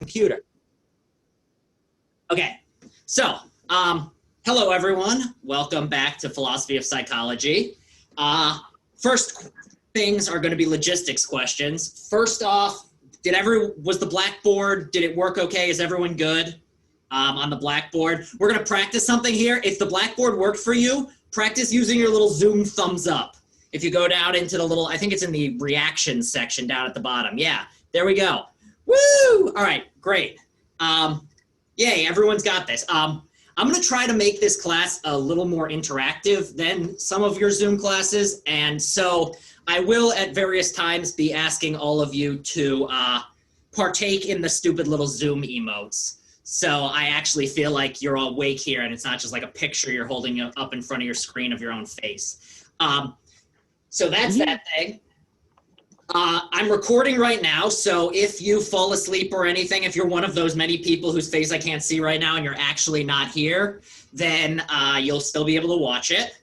computer. Okay, so hello everyone. Welcome back to Philosophy of Psychology. First things are going to be logistics questions. First off, was the blackboard, did it work okay? Is everyone good on the blackboard? We're going to practice something here. If the blackboard worked for you, practice using your little Zoom thumbs up. If you go down into the little, I think it's in the reactions section down at the bottom. Yeah, there we go. Woo! All right, great. Yay, everyone's got this. I'm going to try to make this class a little more interactive than some of your Zoom classes. And so I will at various times be asking all of you to partake in the stupid little Zoom emotes. So I actually feel like you're all awake here and it's not just like a picture you're holding up in front of your screen of your own face. So that's that thing. I'm recording right now, so if you fall asleep or anything, if you're one of those many people whose face I can't see right now and you're actually not here, then you'll still be able to watch it.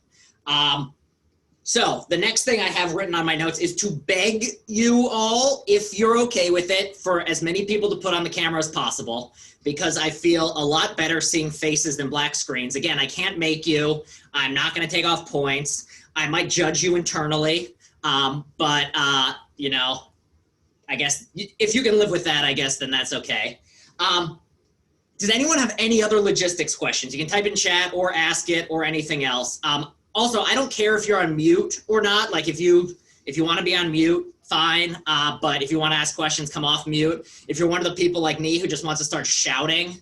So the next thing I have written on my notes is to beg you all, if you're okay with it, for as many people to put on the camera as possible, because I feel a lot better seeing faces than black screens. Again, I can't make you. I'm not going to take off points. I might judge you internally, but you know, I guess if you can live with that, I guess, then that's okay. Does anyone have any other logistics questions? You can type in chat or ask it or anything else. Also, I don't care if you're on mute or not. Like if you want to be on mute, fine. But if you want to ask questions, come off mute. If you're one of the people like me who just wants to start shouting,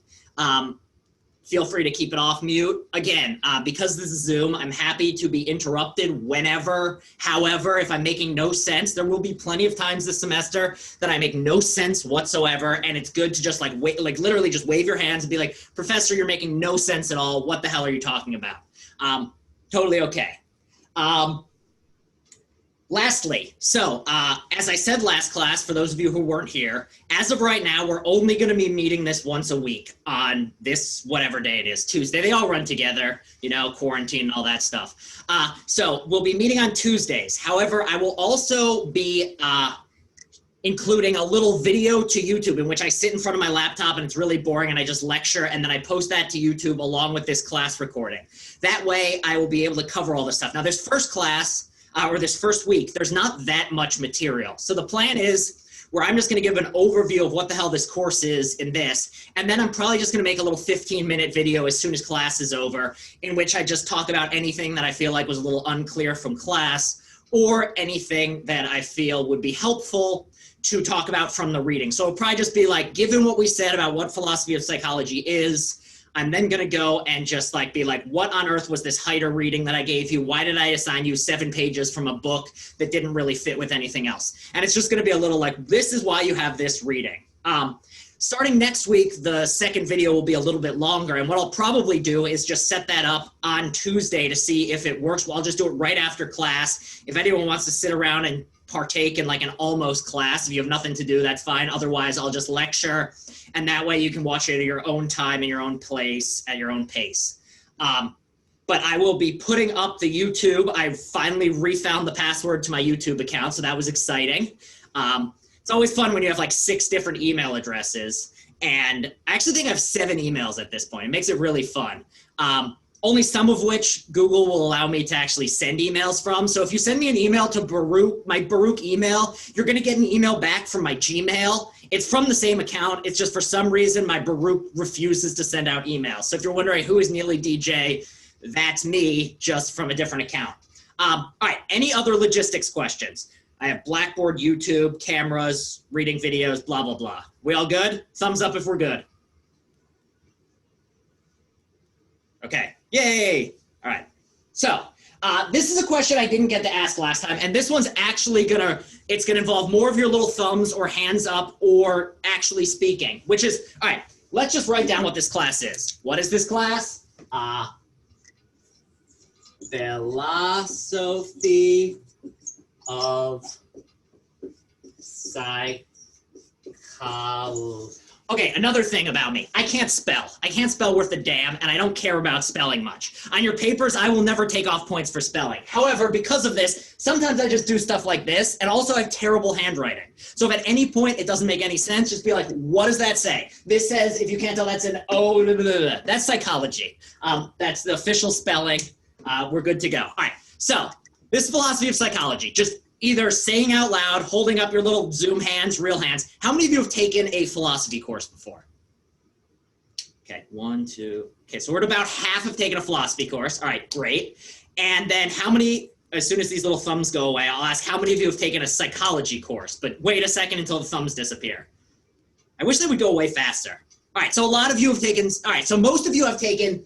feel free to keep it off mute. Again, because this is Zoom, I'm happy to be interrupted whenever. However, if I'm making no sense, there will be plenty of times this semester that I make no sense whatsoever, and it's good to just like literally just wave your hands and be like, Professor, you're making no sense at all. What the hell are you talking about? Totally okay. Lastly, so as I said last class, for those of you who weren't here, as of right now, we're only going to be meeting this once a week on this, whatever day it is, Tuesday. They all run together, you know, quarantine and all that stuff. So we'll be meeting on Tuesdays. However, I will also be including a little video to YouTube in which I sit in front of my laptop and it's really boring and I just lecture and then I post that to YouTube along with this class recording. That way I will be able to cover all this stuff. Now this first class, or this first week, there's not that much material. So the plan is where I'm just gonna give an overview of what the hell this course is in this, and then I'm probably just gonna make a little 15-minute video as soon as class is over, in which I just talk about anything that I feel like was a little unclear from class, or anything that I feel would be helpful to talk about from the reading. So it'll probably just be like, given what we said about what philosophy of psychology is, I'm then gonna go and just like be like, what on earth was this Heider reading that I gave you? Why did I assign you 7 pages from a book that didn't really fit with anything else? And it's just gonna be a little like, this is why you have this reading. Starting next week, the second video will be a little bit longer. And what I'll probably do is just set that up on Tuesday to see if it works. Well, I'll just do it right after class. If anyone wants to sit around and partake in like an almost class, if you have nothing to do, that's fine. Otherwise, I'll just lecture. And that way you can watch it at your own time, in your own place, at your own pace. But I will be putting up the YouTube. I finally refound the password to my YouTube account, so that was exciting. It's always fun when you have like 6 different email addresses. And I actually think I have 7 emails at this point. It makes it really fun. Only some of which Google will allow me to actually send emails from. So if you send me an email to Baruch, my Baruch email, you're gonna get an email back from my Gmail. It's from the same account. It's just for some reason, my Baruch refuses to send out emails. So if you're wondering who is Neely DJ, that's me, just from a different account. All right, any other logistics questions? I have Blackboard, YouTube, cameras, reading videos, blah, blah, blah. We all good? Thumbs up if we're good. Okay, yay. All right, so this is a question I didn't get to ask last time, and this one's actually it's gonna involve more of your little thumbs or hands up or actually speaking, which is, all right, let's just write down what this class is. What is this class? Philosophy of Psychology. Okay, another thing about me. I can't spell. I can't spell worth a damn, and I don't care about spelling much. On your papers, I will never take off points for spelling. However, because of this, sometimes I just do stuff like this, and also I have terrible handwriting. So if at any point it doesn't make any sense, just be like, what does that say? This says, if you can't tell, that's an O. Blah, blah, blah. That's psychology. That's the official spelling. We're good to go. All right, so this philosophy of psychology, just either saying out loud, holding up your little Zoom hands, real hands. How many of you have taken a philosophy course before? Okay, 1, 2. Okay, so we're at about half have taken a philosophy course. All right, great. And then how many, as soon as these little thumbs go away, I'll ask how many of you have taken a psychology course, but wait a second until the thumbs disappear. I wish they would go away faster. All right, so a lot of you have taken, all right, so most of you have taken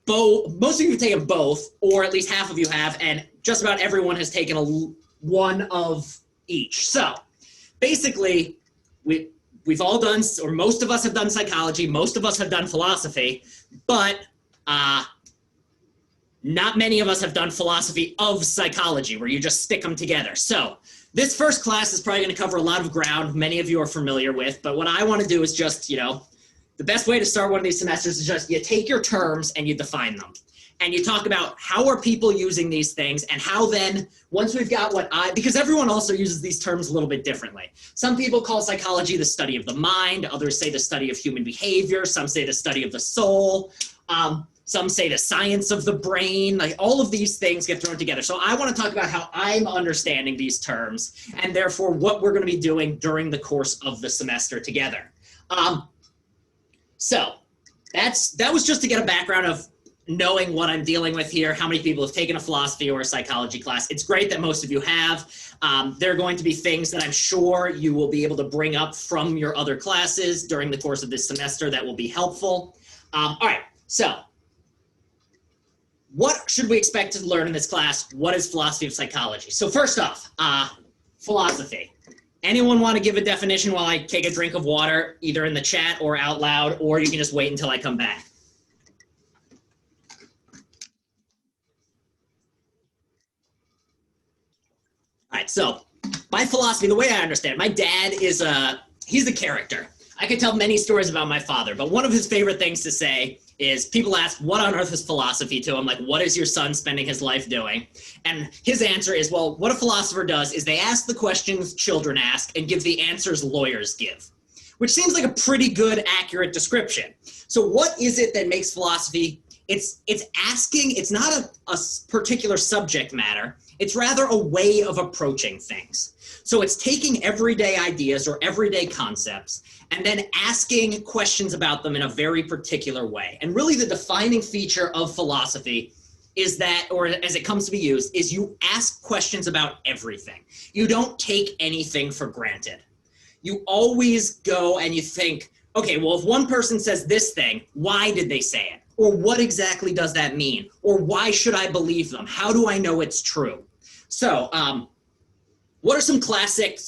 most of you have taken both, or at least half of you have, and just about everyone has taken one of each. So basically, we've all done, or most of us have done psychology, most of us have done philosophy, but not many of us have done philosophy of psychology, where you just stick them together. So this first class is probably going to cover a lot of ground many of you are familiar with, but what I want to do is just, the best way to start one of these semesters is just you take your terms and you define them. And you talk about how are people using these things, and how then, once we've got because everyone also uses these terms a little bit differently. Some people call psychology the study of the mind, others say the study of human behavior, some say the study of the soul, some say the science of the brain, like all of these things get thrown together. So I want to talk about how I'm understanding these terms, and therefore what we're going to be doing during the course of the semester together. So that was just to get a background of knowing what I'm dealing with here, how many people have taken a philosophy or a psychology class. It's great that most of you have. There are going to be things that I'm sure you will be able to bring up from your other classes during the course of this semester that will be helpful. All right, so what should we expect to learn in this class? What is philosophy of psychology? So first off, philosophy. Anyone want to give a definition while I take a drink of water, either in the chat or out loud, or you can just wait until I come back? All right, so my philosophy, the way I understand it, my dad is he's a character. I could tell many stories about my father, but one of his favorite things to say is people ask, what on earth is philosophy to him? Like, what is your son spending his life doing? And his answer is, well, what a philosopher does is they ask the questions children ask and give the answers lawyers give, which seems like a pretty good, accurate description. So what is it that makes philosophy? It's asking, it's not a particular subject matter. It's rather a way of approaching things. So it's taking everyday ideas or everyday concepts and then asking questions about them in a very particular way. And really the defining feature of philosophy is that, or as it comes to be used, is you ask questions about everything. You don't take anything for granted. You always go and you think, okay, well, if one person says this thing, why did they say it? Or what exactly does that mean? Or why should I believe them? How do I know it's true? So what are some classic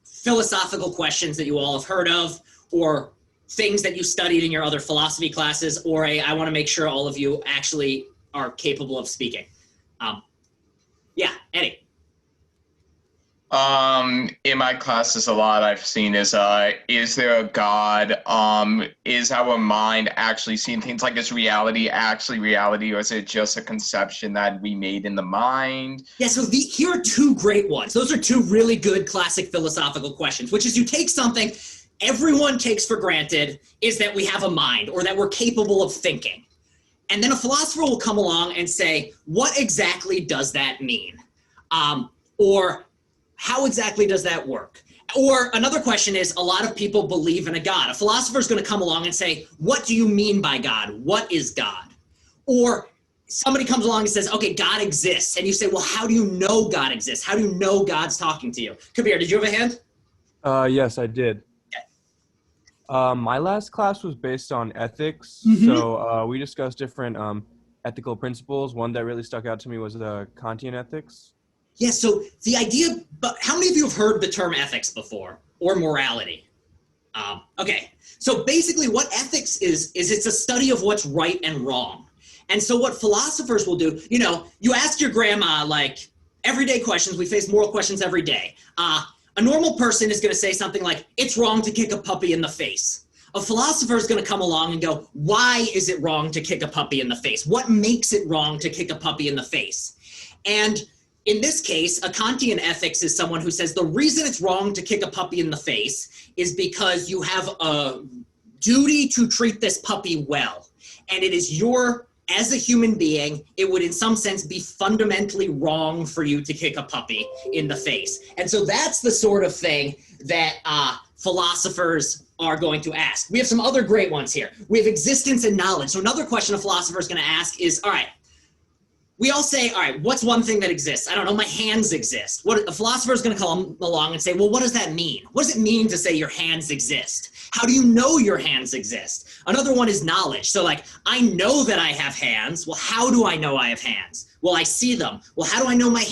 philosophical questions that you all have heard of, or things that you studied in your other philosophy classes, or I want to make sure all of you actually are capable of speaking? Yeah, Eddie. In my classes, a lot I've seen is there a God? Is our mind actually seeing things like, is reality actually reality, or is it just a conception that we made in the mind? Yeah, so here are two great ones. Those are two really good classic philosophical questions, which is you take something everyone takes for granted, is that we have a mind or that we're capable of thinking. And then a philosopher will come along and say, what exactly does that mean? Or how exactly does that work? Or another question is, a lot of people believe in a God. A philosopher is going to come along and say, what do you mean by God? What is God? Or somebody comes along and says, okay, God exists. And you say, well, how do you know God exists? How do you know God's talking to you? Kabir, did you have a hand? Yes, I did. Okay. My last class was based on ethics. So we discussed different ethical principles. One that really stuck out to me was the Kantian ethics. Yeah, so the idea, but how many of you have heard the term ethics before, or morality? Okay, so basically what ethics is it's a study of what's right and wrong. And so what philosophers will do, you ask your grandma, like, everyday questions, we face moral questions every day. A normal person is going to say something like, it's wrong to kick a puppy in the face. A philosopher is going to come along and go, why is it wrong to kick a puppy in the face? What makes it wrong to kick a puppy in the face? And in this case, a Kantian ethics is someone who says the reason it's wrong to kick a puppy in the face is because you have a duty to treat this puppy well. And it is as a human being, it would in some sense be fundamentally wrong for you to kick a puppy in the face. And so that's the sort of thing that philosophers are going to ask. We have some other great ones here. We have existence and knowledge. So another question a philosopher is going to ask is, all right, we all say, all right, what's one thing that exists? I don't know, my hands exist. What a philosopher is going to come along and say, well, what does that mean? What does it mean to say your hands exist? How do you know your hands exist? Another one is knowledge. So like, I know that I have hands. Well, how do I know I have hands? Well, I see them. Well, how do I know my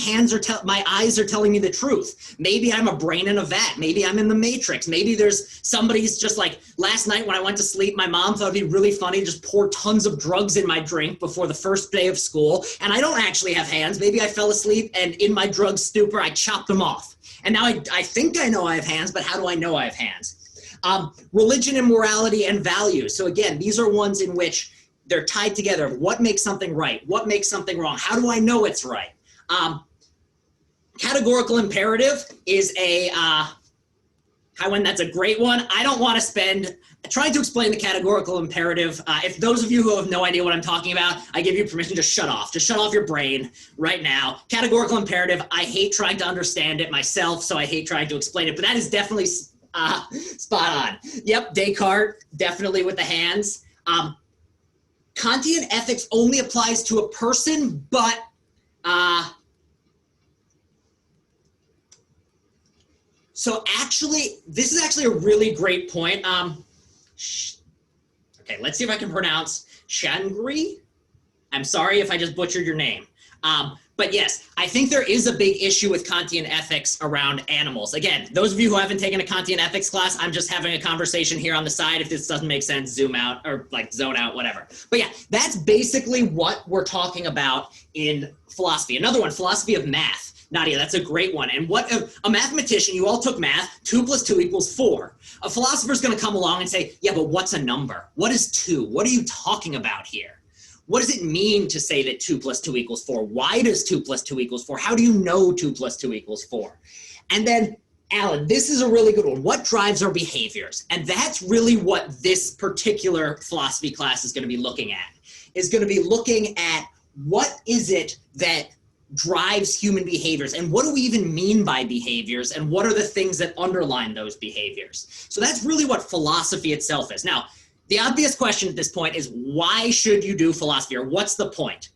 my eyes are telling me the truth? Maybe I'm a brain in a vat. Maybe I'm in the Matrix. Maybe there's somebody's just like, last night when I went to sleep, my mom thought it'd be really funny to just pour tons of drugs in my drink before the first day of school. And I don't actually have hands. Maybe I fell asleep and in my drug stupor, I chopped them off. And now I think I know I have hands, but how do I know I have hands? Religion and morality and values. So again, these are ones in which they're tied together. What makes something right? What makes something wrong? How do I know it's right? Categorical imperative is that's a great one. I don't want to spend trying to explain the categorical imperative. If those of you who have no idea what I'm talking about, I give you permission to shut off. Just shut off your brain right now. Categorical imperative, I hate trying to understand it myself, so I hate trying to explain it, but that is definitely spot on. Yep, Descartes, definitely with the hands. Kantian ethics only applies to a person, but so actually, this is actually a really great point. Okay, let's see if I can pronounce Shangri. I'm sorry if I just butchered your name. But yes, I think there is a big issue with Kantian ethics around animals. Again, those of you who haven't taken a Kantian ethics class, I'm just having a conversation here on the side. If this doesn't make sense, zoom out or like zone out, whatever. But yeah, that's basically what we're talking about in philosophy. Another one, philosophy of math. Nadia, that's a great one. And what a mathematician, you all took math, 2 + 2 = 4. A philosopher is going to come along and say, yeah, but what's a number? What is 2? What are you talking about here? What does it mean to say that 2 + 2 = 4? Why does 2 + 2 = 4? How do you know 2 + 2 = 4? And then, Alan, this is a really good one. What drives our behaviors? And that's really what this particular philosophy class is going to be looking at. Is going to be looking at what is it that drives human behaviors, and what do we even mean by behaviors, and what are the things that underline those behaviors? So that's really what philosophy itself is. Now, the obvious question at this point is, why should you do philosophy, or what's the point?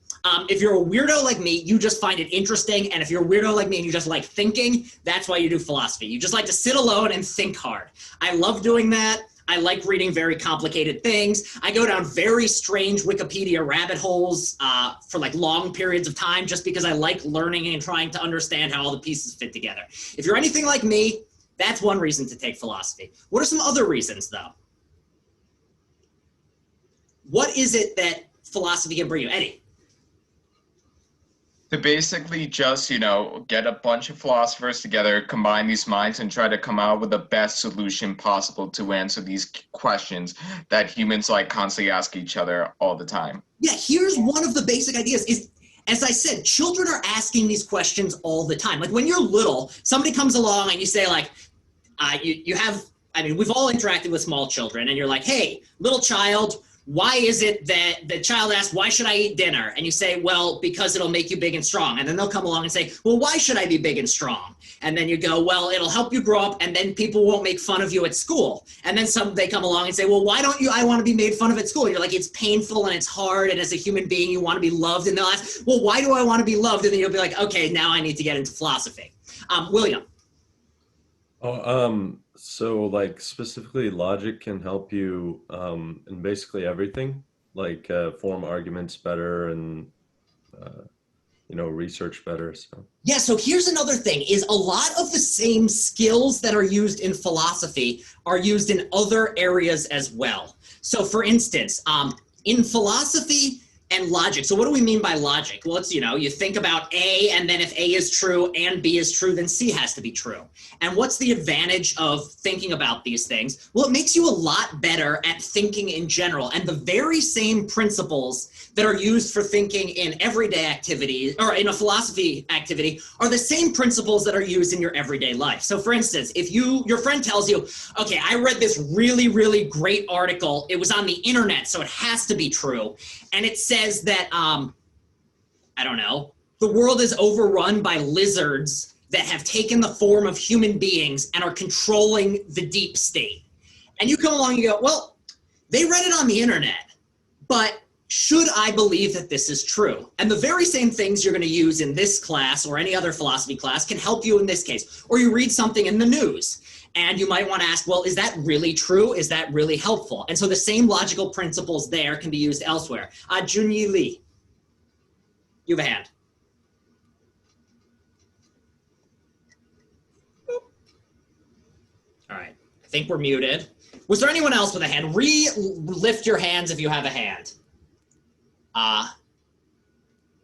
If you're a weirdo like me, you just find it interesting, and if you're a weirdo like me and you just like thinking, that's why you do philosophy. You just like to sit alone and think hard. I love doing that. I like reading very complicated things. I go down very strange Wikipedia rabbit holes for like long periods of time just because I like learning and trying to understand how all the pieces fit together. If you're anything like me, that's one reason to take philosophy. What are some other reasons, though? What is it that philosophy can bring you? Eddie? To basically just, get a bunch of philosophers together, combine these minds, and try to come out with the best solution possible to answer these questions that humans like constantly ask each other all the time. Yeah, here's one of the basic ideas is, as I said, children are asking these questions all the time. Like when you're little, somebody comes along and you say like, we've all interacted with small children, and you're like, hey, little child, why is it that the child asks, why should I eat dinner? And you say, well, because it'll make you big and strong. And then they'll come along and say, well, why should I be big and strong? And then you go, well, it'll help you grow up, and then people won't make fun of you at school. And then they come along and say, well, why don't I want to be made fun of at school? And you're like, it's painful and it's hard, and as a human being, you want to be loved. And they'll ask, well, why do I want to be loved? And then you'll be like, okay, now I need to get into philosophy. William. So like specifically logic can help you in basically everything, like form arguments better and research better. So here's another thing is a lot of the same skills that are used in philosophy are used in other areas as well. So for instance, in philosophy, and logic. So what do we mean by logic? Well, it's, you think about A, and then if A is true and B is true, then C has to be true. And what's the advantage of thinking about these things? Well, it makes you a lot better at thinking in general. And the very same principles that are used for thinking in everyday activities or in a philosophy activity are the same principles that are used in your everyday life. So for instance, if your friend tells you, okay, I read this really, really great article. It was on the internet, so it has to be true. And it says that, I don't know, the world is overrun by lizards that have taken the form of human beings and are controlling the deep state. And you come along and you go, well, they read it on the internet, but should I believe that this is true? And the very same things you're going to use in this class or any other philosophy class can help you in this case. Or you read something in the news and you might want to ask, well, is that really true? Is that really helpful? And so the same logical principles there can be used elsewhere. Junyi Lee, you have a hand. All right, I think we're muted. Was there anyone else with a hand? Lift your hands if you have a hand.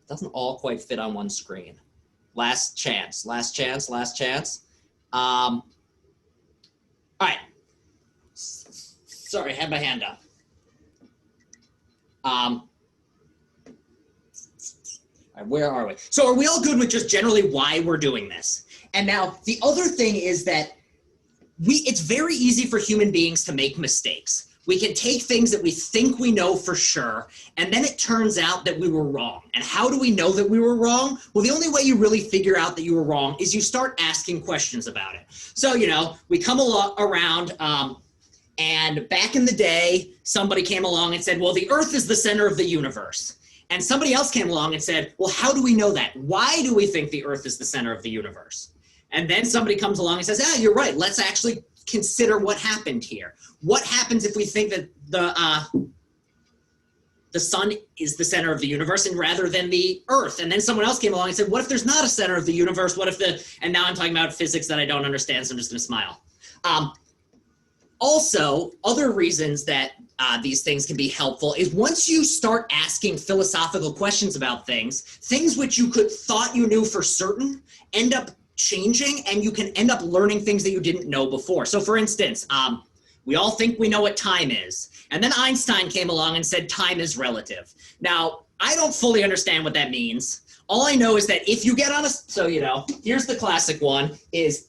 Doesn't all quite fit on one screen. Last chance. All right. Sorry, I had my hand up. All right, where are we? So are we all good with just generally why we're doing this? And now the other thing is that it's very easy for human beings to make mistakes. We can take things that we think we know for sure, and then it turns out that we were wrong. And how do we know that we were wrong? Well, the only way you really figure out that you were wrong is you start asking questions about it. So, we come around, and back in the day, somebody came along and said, well, the Earth is the center of the universe. And somebody else came along and said, well, how do we know that? Why do we think the Earth is the center of the universe? And then somebody comes along and says, you're right. Let's actually consider what happened here. What happens if we think that the sun is the center of the universe and rather than the Earth? And then someone else came along and said, what if there's not a center of the universe? What if and now I'm talking about physics that I don't understand, so I'm just gonna smile. Also, other reasons that these things can be helpful is once you start asking philosophical questions about things which you thought you knew for certain end up changing, and you can end up learning things that you didn't know before. So for instance, we all think we know what time is. And then Einstein came along and said time is relative. Now, I don't fully understand what that means. All I know is that if you get on here's the classic one, is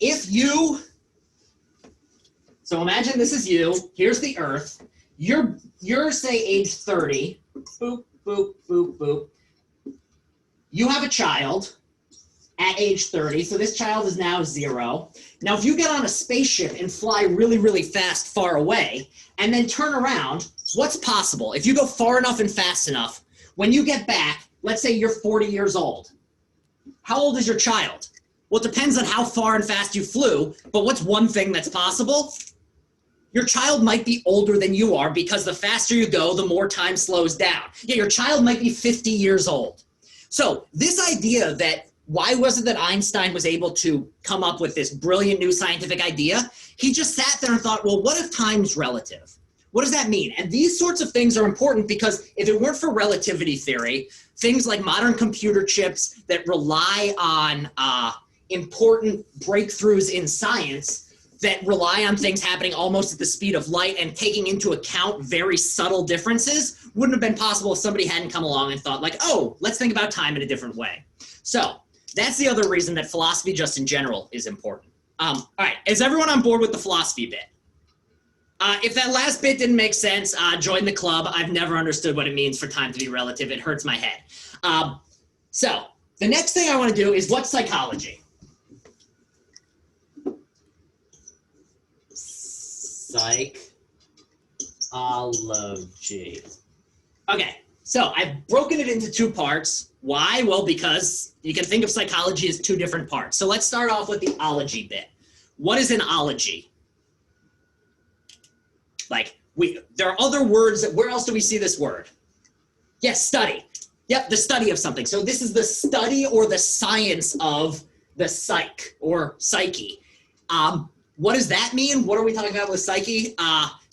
so imagine this is you, here's the Earth, you're say age 30, boop, boop, boop, boop. You have a child at age 30, so this child is now 0. Now, if you get on a spaceship and fly really, really fast far away, and then turn around, what's possible? If you go far enough and fast enough, when you get back, let's say you're 40 years old. How old is your child? Well, it depends on how far and fast you flew, but what's one thing that's possible? Your child might be older than you are because the faster you go, the more time slows down. Yeah, your child might be 50 years old. So this idea that why was it that Einstein was able to come up with this brilliant new scientific idea? He just sat there and thought, well, what if time's relative? What does that mean? And these sorts of things are important because if it weren't for relativity theory, things like modern computer chips that rely on important breakthroughs in science that rely on things happening almost at the speed of light and taking into account very subtle differences wouldn't have been possible if somebody hadn't come along and thought like, oh, let's think about time in a different way. So that's the other reason that philosophy just in general is important. All right, is everyone on board with the philosophy bit? If that last bit didn't make sense, join the club. I've never understood what it means for time to be relative. It hurts my head. So the next thing I want to do is what's psychology? Psychology. Okay, so I've broken it into two parts. Why? Well, because you can think of psychology as two different parts. So let's start off with the ology bit. What is an ology? Like, there are other words that, where else do we see this word? Yes, study. Yep, the study of something. So this is the study or the science of the psyche or psyche. What does that mean? What are we talking about with psyche?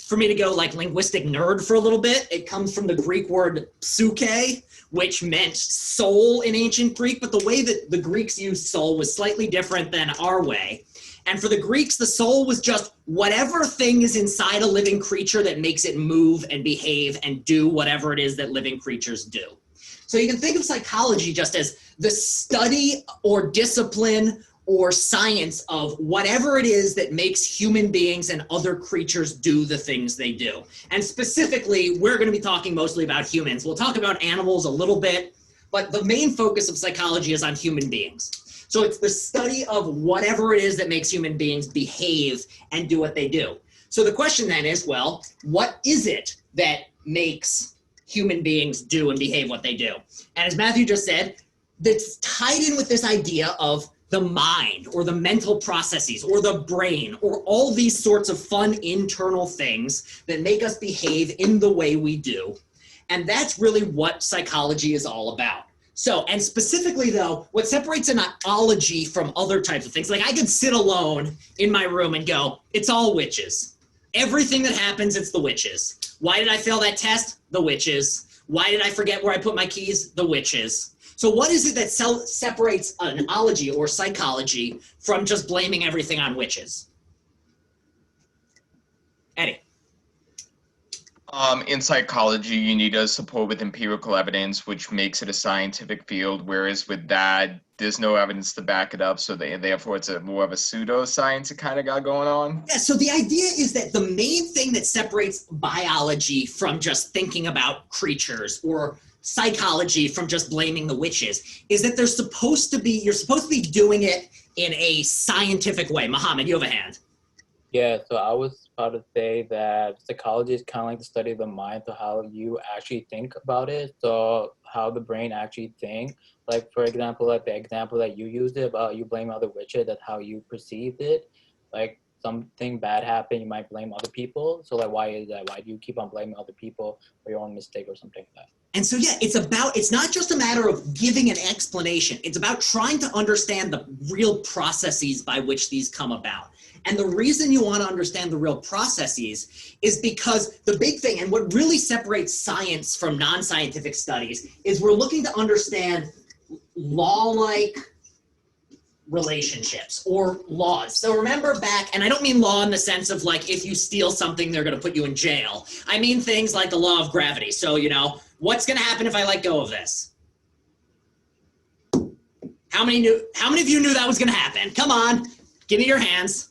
for me to go like linguistic nerd for a little bit, it comes from the Greek word psyche, which meant soul in ancient Greek, but the way that the Greeks used soul was slightly different than our way. And for the Greeks, the soul was just whatever thing is inside a living creature that makes it move and behave and do whatever it is that living creatures do. So you can think of psychology just as the study or discipline or science of whatever it is that makes human beings and other creatures do the things they do. And specifically, we're going to be talking mostly about humans. We'll talk about animals a little bit, but the main focus of psychology is on human beings. So it's the study of whatever it is that makes human beings behave and do what they do. So the question then is, well, what is it that makes human beings do and behave what they do? And as Matthew just said, that's tied in with this idea of the mind or the mental processes or the brain or all these sorts of fun internal things that make us behave in the way we do. And that's really what psychology is all about. So, and specifically though, what separates an ology from other types of things, like I could sit alone in my room and go, it's all witches. Everything that happens, it's the witches. Why did I fail that test? The witches. Why did I forget where I put my keys? The witches. So what is it that separates an ology or psychology from just blaming everything on witches? Eddie. In psychology, you need a support with empirical evidence, which makes it a scientific field, whereas with that, there's no evidence to back it up, so therefore it's more of a pseudoscience it kind of got going on. Yeah, so the idea is that the main thing that separates biology from just thinking about creatures or psychology from just blaming the witches is that you're supposed to be doing it in a scientific way. Mohammed, you have a hand. Yeah, so I was about to say that psychology is kind of like the study of the mind, so how you actually think about it, so how the brain actually thinks. Like, for example, like the example that you used it about you blame other witches, that's how you perceived it. Like, something bad happened, you might blame other people. So, like, why is that? Why do you keep on blaming other people for your own mistake or something like that? And so, yeah, it's not just a matter of giving an explanation. It's about trying to understand the real processes by which these come about. And the reason you want to understand the real processes is because the big thing, and what really separates science from non-scientific studies, is we're looking to understand law-like relationships or laws. So remember back, and I don't mean law in the sense of like if you steal something, they're going to put you in jail. I mean things like the law of gravity. So, you know, what's going to happen if I let go of this? How many of you knew that was going to happen? Come on, give me your hands.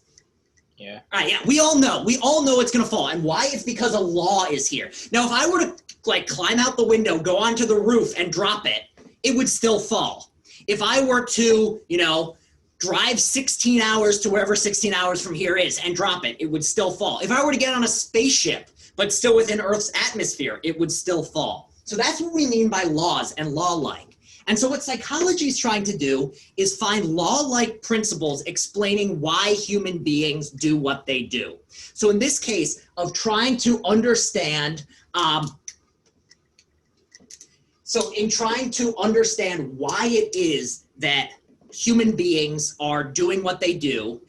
Yeah. All right, yeah, we all know it's going to fall. And why? It's because a law is here. Now, if I were to like climb out the window, go onto the roof and drop it, it would still fall. If I were to, you know, drive 16 hours to wherever 16 hours from here is and drop it, it would still fall. If I were to get on a spaceship, but still within Earth's atmosphere, it would still fall. So that's what we mean by laws and law-like. And so what psychology is trying to do is find law-like principles explaining why human beings do what they do. So in this case of trying to understand, why it is that human beings are doing what they do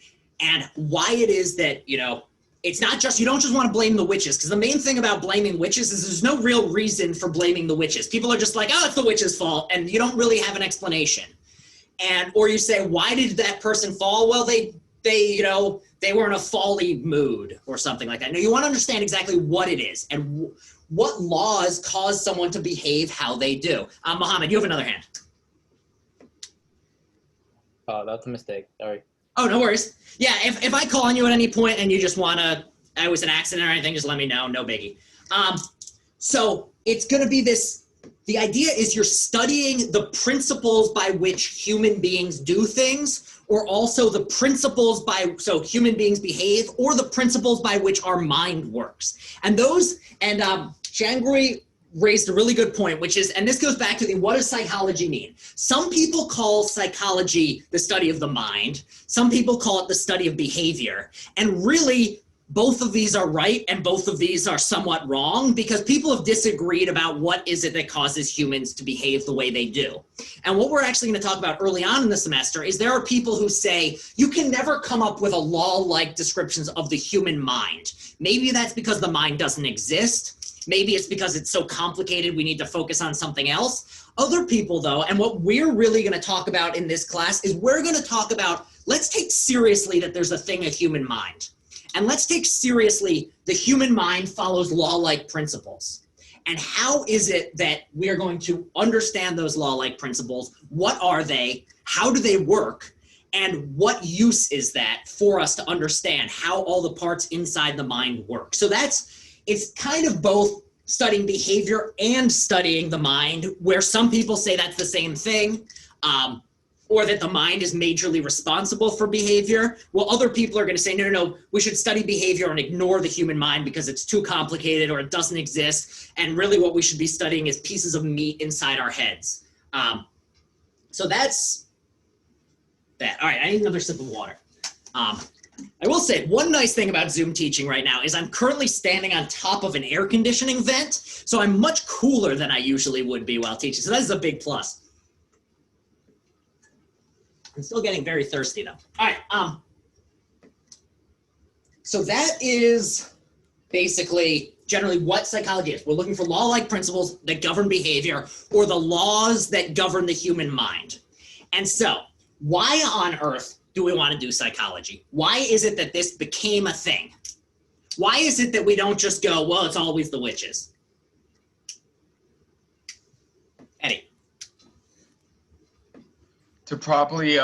and why it is that, you know, it's not just, you don't just want to blame the witches, because the main thing about blaming witches is there's no real reason for blaming the witches. People are just like, oh, it's the witch's fault, and you don't really have an explanation. Or you say, why did that person fall? Well, they were in a folly mood or something like that. No, you want to understand exactly what it is and what laws cause someone to behave how they do. Mohammed, you have another hand. Oh, that's a mistake. Sorry. Oh, no worries. Yeah, if I call on you at any point and you just want to, it was an accident or anything, just let me know. No biggie. So it's going to be this, the idea is you're studying the principles by which human beings do things, or also the principles so human beings behave, or the principles by which our mind works. And those, and Shangri raised a really good point, which is, and this goes back to what does psychology mean? Some people call psychology the study of the mind. Some people call it the study of behavior. And really, both of these are right and both of these are somewhat wrong, because people have disagreed about what is it that causes humans to behave the way they do. And what we're actually going to talk about early on in the semester is there are people who say you can never come up with a law-like descriptions of the human mind. Maybe that's because the mind doesn't exist. Maybe it's because it's so complicated we need to focus on something else. Other people, though, and what we're really going to talk about in this class is we're going to talk about, let's take seriously that there's a thing, a human mind. And let's take seriously the human mind follows law-like principles. And how is it that we are going to understand those law-like principles? What are they? How do they work? And what use is that for us to understand how all the parts inside the mind work? So it's kind of both studying behavior and studying the mind, where some people say that's the same thing, or that the mind is majorly responsible for behavior. Well, other people are going to say, no, we should study behavior and ignore the human mind because it's too complicated or it doesn't exist. And really what we should be studying is pieces of meat inside our heads. So that's that. All right, I need another sip of water. I will say one nice thing about Zoom teaching right now is I'm currently standing on top of an air conditioning vent, so I'm much cooler than I usually would be while teaching. So that is a big plus. I'm still getting very thirsty though. All right, so that is basically generally what psychology is. We're looking for law-like principles that govern behavior or the laws that govern the human mind. And so why on earth do we want to do psychology? Why is it that this became a thing? Why is it that we don't just go, well, it's always the witches? Eddie. To properly,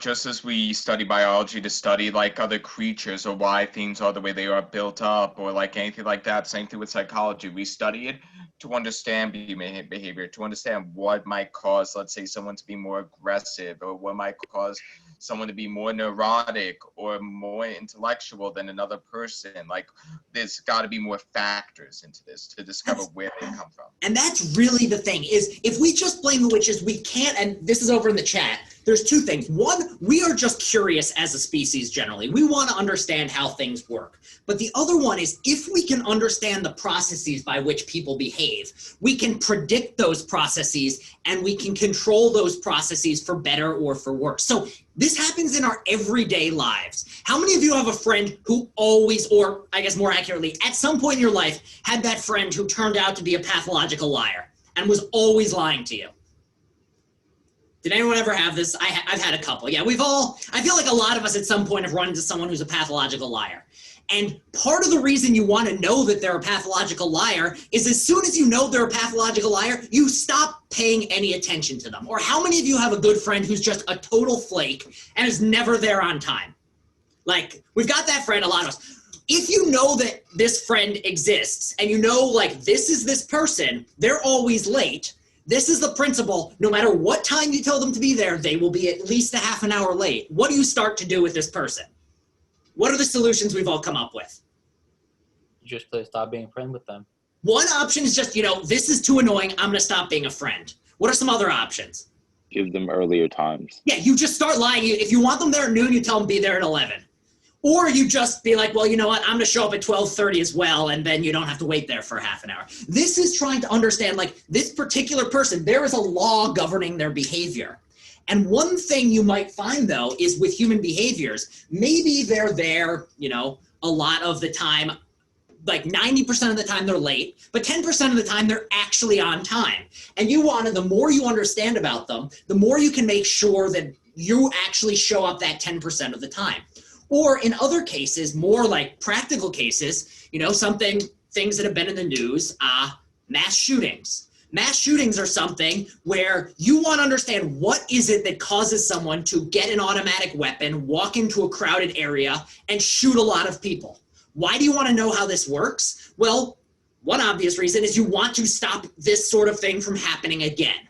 just as we study biology to study like other creatures or why things are the way they are built up or like anything like that, same thing with psychology. We study it to understand behavior, to understand what might cause, let's say, someone to be more aggressive or what might cause someone to be more neurotic or more intellectual than another person. Like there's got to be more factors into this to discover where they come from. And that's really the thing is if we just blame the witches, we can't, and this is over in the chat, there's two things. One, we are just curious as a species generally. We want to understand how things work. But the other one is if we can understand the processes by which people behave, we can predict those processes and we can control those processes for better or for worse. So this happens in our everyday lives. How many of you have a friend who always, or I guess more accurately, at some point in your life, had that friend who turned out to be a pathological liar and was always lying to you? Did anyone ever have this? I've had a couple. Yeah, I feel like a lot of us at some point have run into someone who's a pathological liar. And part of the reason you want to know that they're a pathological liar is as soon as you know they're a pathological liar, you stop paying any attention to them. Or how many of you have a good friend who's just a total flake and is never there on time? Like, we've got that friend, a lot of us. If you know that this friend exists and you know, like, this is this person, they're always late, this is the principle, no matter what time you tell them to be there, they will be at least a half an hour late. What do you start to do with this person? What are the solutions we've all come up with? You just stop being a friend with them. One option is just, this is too annoying, I'm gonna stop being a friend. What are some other options? Give them earlier times. Yeah, you just start lying. If you want them there at noon, you tell them be there at 11. Or you just be like, well, you know what, I'm gonna show up at 12:30 as well, and then you don't have to wait there for half an hour. This is trying to understand, like, this particular person, there is a law governing their behavior. And one thing you might find, though, is with human behaviors, maybe they're there, a lot of the time, like 90% of the time they're late, but 10% of the time they're actually on time. And the more you understand about them, the more you can make sure that you actually show up that 10% of the time. Or in other cases, more like practical cases, things that have been in the news, mass shootings. Mass shootings are something where you want to understand what is it that causes someone to get an automatic weapon, walk into a crowded area, and shoot a lot of people. Why do you want to know how this works? Well, one obvious reason is you want to stop this sort of thing from happening again.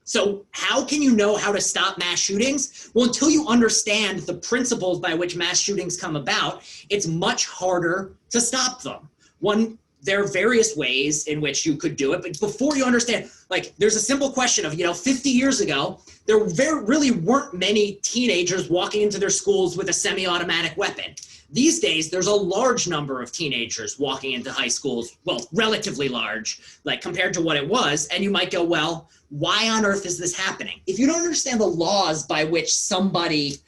So how can you know how to stop mass shootings? Well, until you understand the principles by which mass shootings come about, it's much harder to stop them. One there are various ways in which you could do it, but before you understand, like, there's a simple question of, 50 years ago, there really weren't many teenagers walking into their schools with a semi-automatic weapon. These days, there's a large number of teenagers walking into high schools, well, relatively large, like compared to what it was, and you might go, well, why on earth is this happening? If you don't understand the laws by which somebody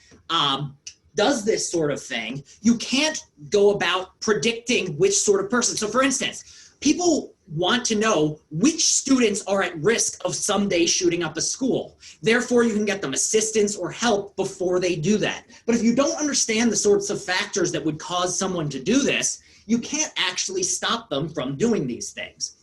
does this sort of thing, you can't go about predicting which sort of person. So for instance, people want to know which students are at risk of someday shooting up a school. Therefore, you can get them assistance or help before they do that. But if you don't understand the sorts of factors that would cause someone to do this, you can't actually stop them from doing these things.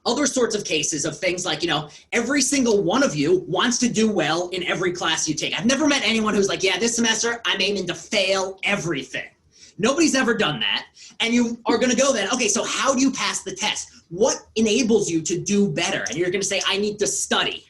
Other sorts of cases of things like, every single one of you wants to do well in every class you take. I've never met anyone who's like, yeah, this semester I'm aiming to fail everything. Nobody's ever done that. And you are going to go then, okay, so how do you pass the test? What enables you to do better? And you're going to say, I need to study.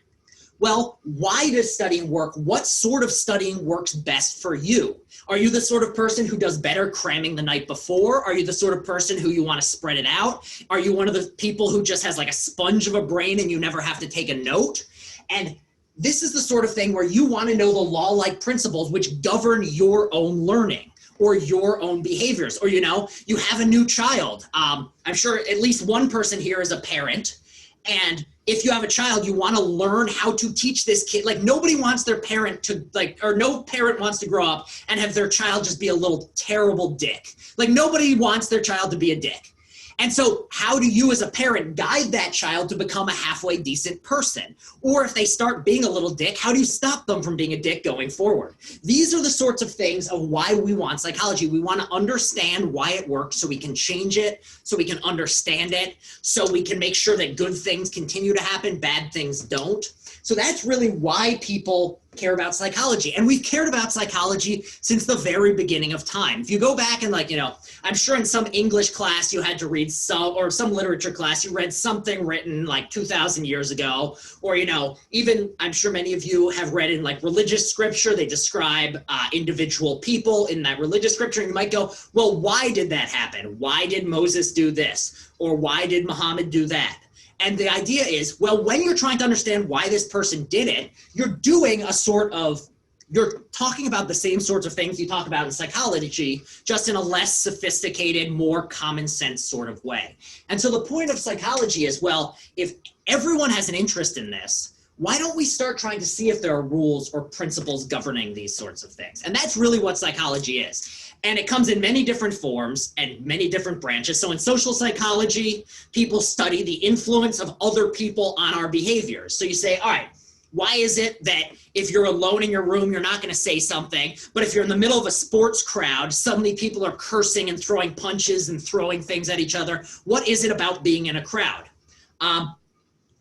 Well, why does studying work? What sort of studying works best for you? Are you the sort of person who does better cramming the night before? Are you the sort of person who you want to spread it out? Are you one of the people who just has like a sponge of a brain and you never have to take a note? And this is the sort of thing where you want to know the law-like principles which govern your own learning or your own behaviors. Or, you have a new child. I'm sure at least one person here is a parent. And if you have a child, you want to learn how to teach this kid. Like, nobody wants their parent to, or no parent wants to grow up and have their child just be a little terrible dick. Like, nobody wants their child to be a dick. And so how do you as a parent guide that child to become a halfway decent person? Or if they start being a little dick, how do you stop them from being a dick going forward? These are the sorts of things of why we want psychology. We want to understand why it works so we can change it, so we can understand it, so we can make sure that good things continue to happen, bad things don't. So that's really why people care about psychology. And we've cared about psychology since the very beginning of time. If you go back and I'm sure in some English class you had to read some literature class, you read something written like 2,000 years ago, or, even I'm sure many of you have read in like religious scripture, they describe individual people in that religious scripture. And you might go, well, why did that happen? Why did Moses do this? Or why did Muhammad do that? And the idea is, well, when you're trying to understand why this person did it, you're talking about the same sorts of things you talk about in psychology, just in a less sophisticated, more common sense sort of way. And so the point of psychology is, well, if everyone has an interest in this, why don't we start trying to see if there are rules or principles governing these sorts of things? And that's really what psychology is. And it comes in many different forms and many different branches. So in social psychology, people study the influence of other people on our behaviors. So you say, all right, why is it that if you're alone in your room, you're not going to say something, but if you're in the middle of a sports crowd, suddenly people are cursing and throwing punches and throwing things at each other? What is it about being in a crowd?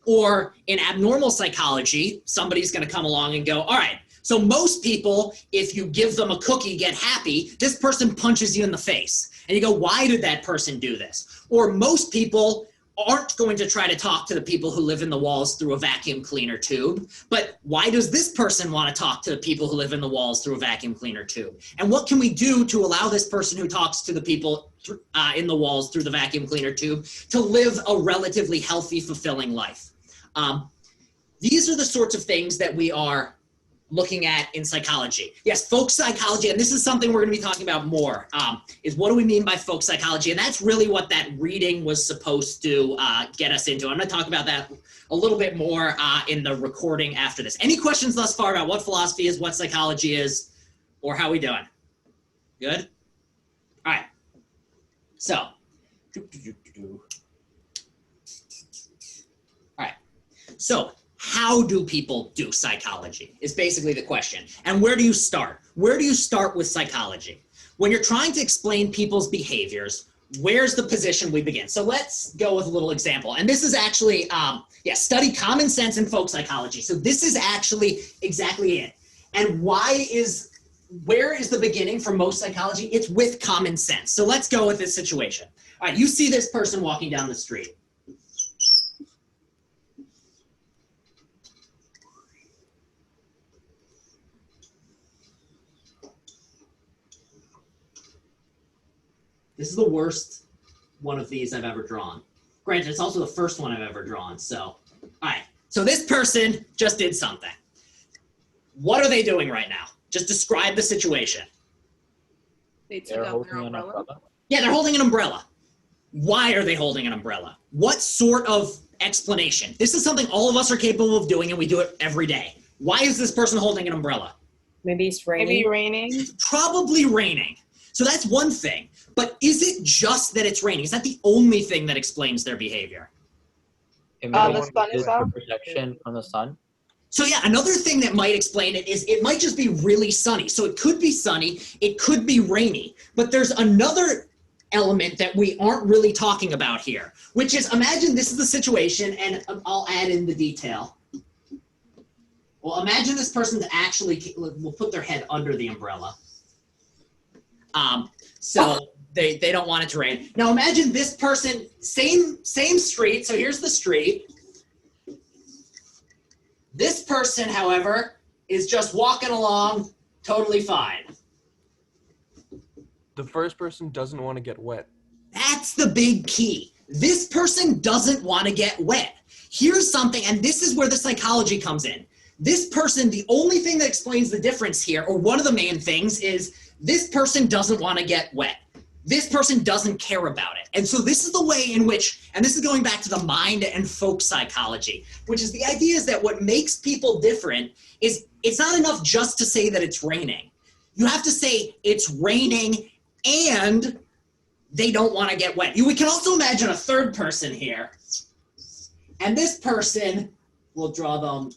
Or in abnormal psychology, somebody's going to come along and go, all right, so most people, if you give them a cookie, get happy. This person punches you in the face. And you go, why did that person do this? Or most people aren't going to try to talk to the people who live in the walls through a vacuum cleaner tube. But why does this person want to talk to the people who live in the walls through a vacuum cleaner tube? And what can we do to allow this person who talks to the people in the walls through the vacuum cleaner tube to live a relatively healthy, fulfilling life? These are the sorts of things that we are looking at in psychology. Yes, folk psychology, and this is something we're going to be talking about more, is what do we mean by folk psychology? And that's really what that reading was supposed to get us into. I'm going to talk about that a little bit more in the recording after this. Any questions thus far about what philosophy is, what psychology is, or how we doing? Good? All right. So, all right. So, how do people do psychology is basically the question. And where do you start? Where do you start with psychology? When you're trying to explain people's behaviors, where's the position we begin? So let's go with a little example. And this is actually, study common sense and folk psychology. So this is actually exactly it. And where is the beginning for most psychology? It's with common sense. So let's go with this situation. All right, you see this person walking down the street. This is the worst one of these I've ever drawn. Granted, it's also the first one I've ever drawn. So, all right. So this person just did something. What are they doing right now? Just describe the situation. They took They're out holding their an umbrella. umbrella. Yeah, they're holding an umbrella. Why are they holding an umbrella? What sort of explanation? This is something all of us are capable of doing, and we do it every day. Why is this person holding an umbrella? Maybe it's raining. Maybe raining. Probably raining. So that's one thing. But is it just that it's raining? Is that the only thing that explains their behavior? It The might sun be is for out. protection from the sun. So yeah, another thing that might explain it is it might just be really sunny. So it could be sunny, it could be rainy, but there's another element that we aren't really talking about here, which is, imagine this is the situation, and I'll add in the detail. Well, imagine this person's actually, will put their head under the umbrella. So they don't want it to rain. Now imagine this person, same street, so here's the street. This person, however, is just walking along totally fine. The first person doesn't want to get wet. That's the big key. This person doesn't want to get wet. Here's something, and this is where the psychology comes in. This person, the only thing that explains the difference here, or one of the main things, is this person doesn't want to get wet. This person doesn't care about it. And so this is the way in which, and this is going back to the mind and folk psychology, which is the idea is that what makes people different is it's not enough just to say that it's raining. You have to say it's raining and they don't want to get wet. We can also imagine a third person here. And this person, we'll draw them.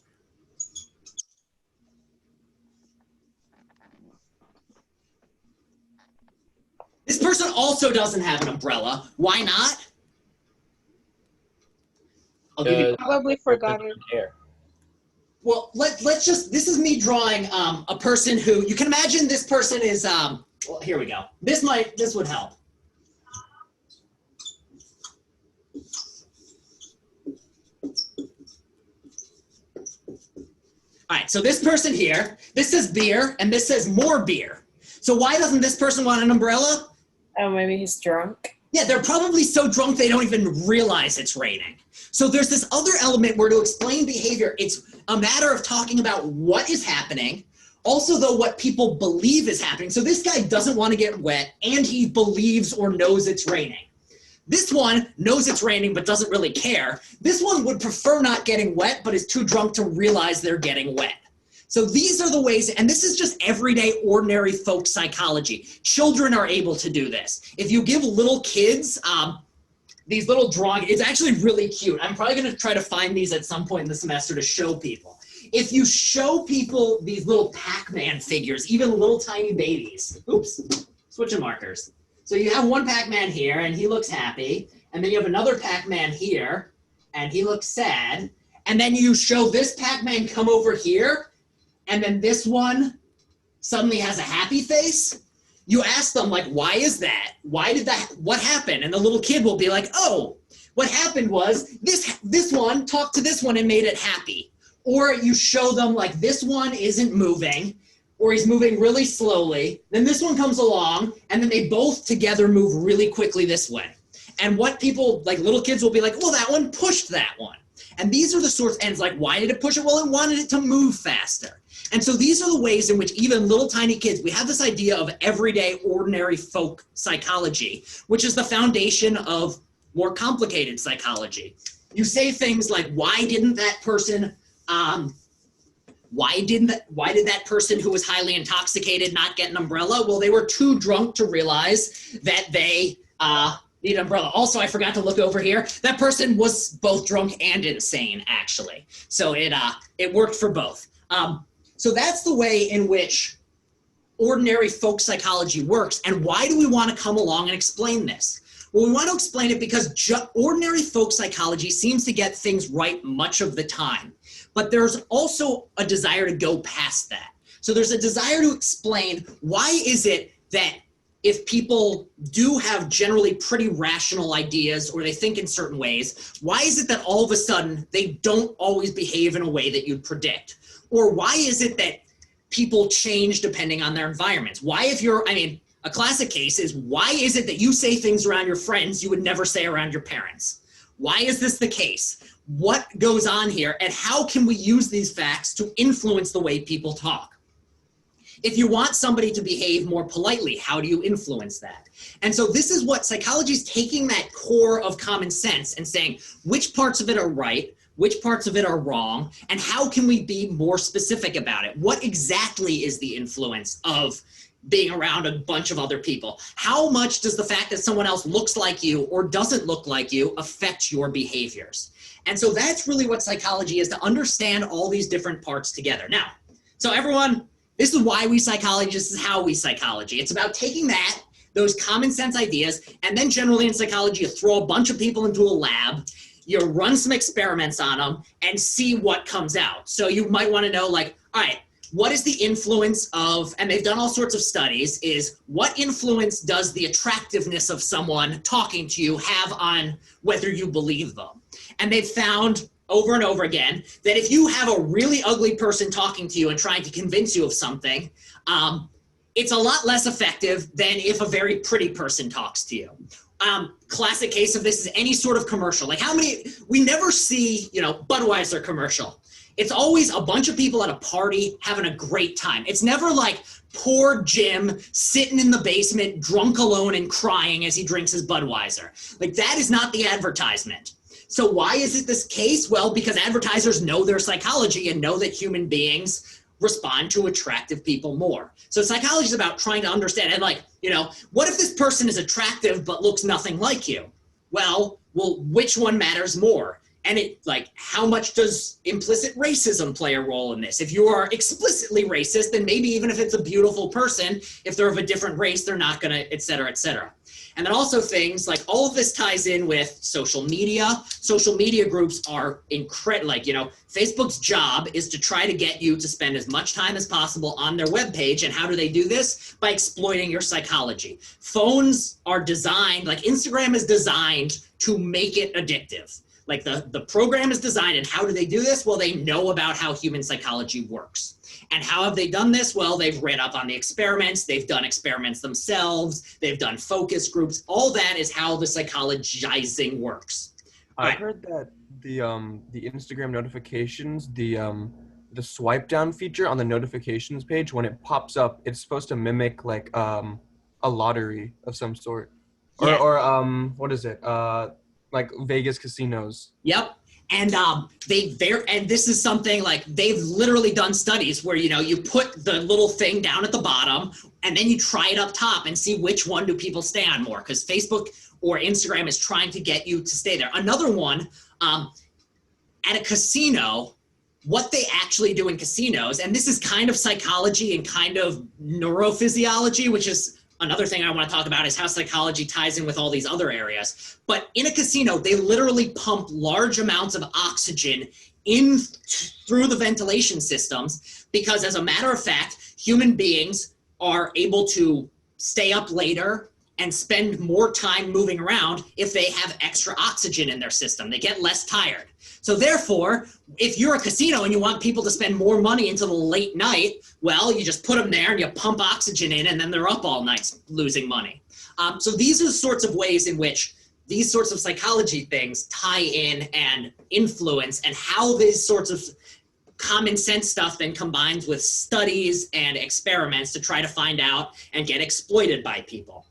This person also doesn't have an umbrella. Why not? I'll give you, Probably forgot it. Air. well, let's just, this is me drawing a person who, you can imagine this person is, well, here we go. This would help. All right, so this person here, this says beer, and this says more beer. So why doesn't this person want an umbrella? Oh, maybe he's drunk. Yeah, they're probably so drunk they don't even realize it's raining. So there's this other element where to explain behavior, it's a matter of talking about what is happening, also though what people believe is happening. So this guy doesn't want to get wet and he believes or knows it's raining. This one knows it's raining but doesn't really care. This one would prefer not getting wet but is too drunk to realize they're getting wet. So these are the ways, and this is just everyday, ordinary folk psychology. Children are able to do this. If you give little kids these little drawings, it's actually really cute. I'm probably going to try to find these at some point in the semester to show people. If you show people these little Pac-Man figures, even little tiny babies, oops, switching markers. So you have one Pac-Man here, and he looks happy, and then you have another Pac-Man here, and he looks sad, and then you show this Pac-Man come over here, and then this one suddenly has a happy face. You ask them, like, why is that? Why did that, what happened? And the little kid will be like, oh, what happened was this one talked to this one and made it happy. Or you show them, like, this one isn't moving, or he's moving really slowly. Then this one comes along, and then they both together move really quickly this way. And what people, like little kids will be like, well, that one pushed that one. And these are the sorts, and it's like, why did it push it? Well, it wanted it to move faster. And so these are the ways in which even little tiny kids, we have this idea of everyday, ordinary folk psychology, which is the foundation of more complicated psychology. You say things like, why did that person who was highly intoxicated not get an umbrella? Well, they were too drunk to realize that they need an umbrella. Also, I forgot to look over here. That person was both drunk and insane, actually. So it worked for both. So that's the way in which ordinary folk psychology works. And why do we want to come along and explain this? Well, we want to explain it because ordinary folk psychology seems to get things right much of the time. But there's also a desire to go past that. So there's a desire to explain, why is it that if people do have generally pretty rational ideas or they think in certain ways, why is it that all of a sudden they don't always behave in a way that you'd predict? Or why is it that people change depending on their environments? Why if you're, I mean, A classic case is, why is it that you say things around your friends you would never say around your parents? Why is this the case? What goes on here, and how can we use these facts to influence the way people talk? If you want somebody to behave more politely, how do you influence that? And so this is what psychology is, taking that core of common sense and saying, which parts of it are right, which parts of it are wrong, and how can we be more specific about it? What exactly is the influence of being around a bunch of other people? How much does the fact that someone else looks like you or doesn't look like you affect your behaviors? And so that's really what psychology is, to understand all these different parts together. Now, so everyone, this is why we psychology, this is how we psychology. It's about taking that, those common sense ideas, and then generally in psychology, you throw a bunch of people into a lab, you run some experiments on them and see what comes out. So you might want to know, like, all right, what is the influence of, and they've done all sorts of studies, is what influence does the attractiveness of someone talking to you have on whether you believe them? And they've found over and over again that if you have a really ugly person talking to you and trying to convince you of something, it's a lot less effective than if a very pretty person talks to you. Classic case of this is any sort of commercial. Like, how many, we never see, Budweiser commercial. It's always a bunch of people at a party having a great time. It's never like poor Jim sitting in the basement, drunk alone and crying as he drinks his Budweiser. Like, that is not the advertisement. So why is it this case? Well, because advertisers know their psychology and know that human beings respond to attractive people more. So psychology is about trying to understand, and like, what if this person is attractive but looks nothing like you? Well, which one matters more? And how much does implicit racism play a role in this? If you are explicitly racist, then maybe even if it's a beautiful person, if they're of a different race, they're not gonna, et cetera, et cetera. And then also things like, all of this ties in with social media. Social media groups are incredible. Facebook's job is to try to get you to spend as much time as possible on their webpage. And how do they do this? By exploiting your psychology. Phones are designed, like Instagram is designed to make it addictive. Like the program is designed, and how do they do this? Well, they know about how human psychology works. And how have they done this? Well, they've read up on the experiments, they've done experiments themselves, they've done focus groups. All that is how the psychologizing works. I've heard that the Instagram notifications, the swipe down feature on the notifications page, when it pops up, it's supposed to mimic like a lottery of some sort. Yeah. Or what is it? Like Vegas casinos. Yep. And and this is something like they've literally done studies where, you put the little thing down at the bottom and then you try it up top and see which one do people stay on more, because Facebook or Instagram is trying to get you to stay there. Another one, at a casino, what they actually do in casinos, and this is kind of psychology and kind of neurophysiology, which is another thing I want to talk about, is how psychology ties in with all these other areas. But in a casino, they literally pump large amounts of oxygen in through the ventilation systems, because as a matter of fact, human beings are able to stay up later and spend more time moving around if they have extra oxygen in their system. They get less tired. So therefore, if you're a casino and you want people to spend more money into the late night, well, you just put them there and you pump oxygen in, and then they're up all night losing money. So these are the sorts of ways in which these sorts of psychology things tie in and influence, and how these sorts of common sense stuff then combines with studies and experiments to try to find out and get exploited by people.